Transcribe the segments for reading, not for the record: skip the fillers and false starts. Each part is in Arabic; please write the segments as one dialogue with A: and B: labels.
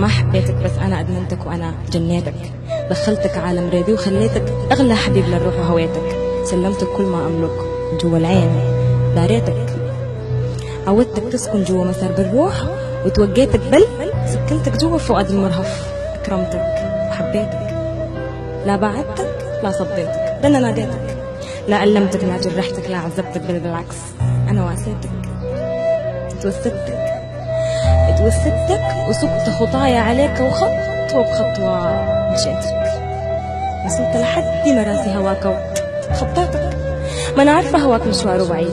A: ما حبيتك بس أنا أدمنتك وأنا جنيتك، دخلتك عالم ريبي وخليتك أغلى حبيب للروح وهويتك، سلمتك كل ما أملك جوا العين داريتك، عودتك تسكن جوا مسار بالروح وتوجيتك بل سكنتك جوا فؤاد المرهف، أكرمتك وحبيتك، لا بعدتك لا صديتك، ده أنا ناديتك، لا ألمتك لا جرحتك لا عذبتك، بل بالعكس أنا واسيتك، اتوسدتك وسقت خطايا عليك وخطوة بخطوة مشيتك، وصلت لحد مراسي هواك وخطيتك، ما أنا عارفة هواك مشواره بعيد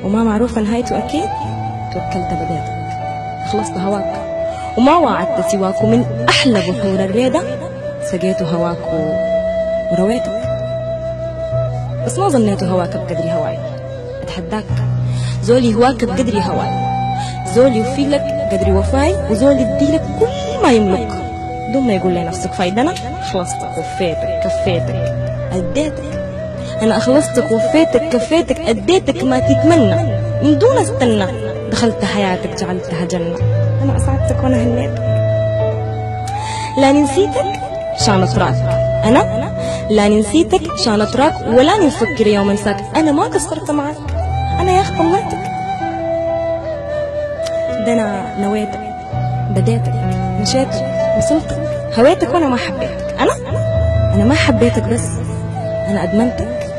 A: وما معروفة نهايته أكيد، توكلت بديتك خلصت هواك وما وعدت سواك، ومن أحلى بحور الريدة سقيت هواك ورويتك، بس ما ظنيت هواك بقدري هواي، أتحداك زولي هواك بقدري هواي، زول يوفي لك قدر وفاي، وزول يديلك كل ما يملك دون ما يقول لنفسك فايدة. أنا خلصتك وفيتك كفيتك أديتك، أنا أخلصتك وفيتك كفيتك أديتك ما تتمنى من دون استنى، دخلت حياتك جعلتها جنة، أنا أسعدتك وأنا هنيتك، لا نسيتك شان أتراك، أنا لا نسيتك شان أتراك ولا نفكر يوم انساك، أنا ما قصرت معك، أنا يا أخ طلعتك، ده أنا نويتك بديتك مشيتك وصلتك هويتك، وأنا ما حبيتك، أنا ما حبيتك بس أنا أدمنتك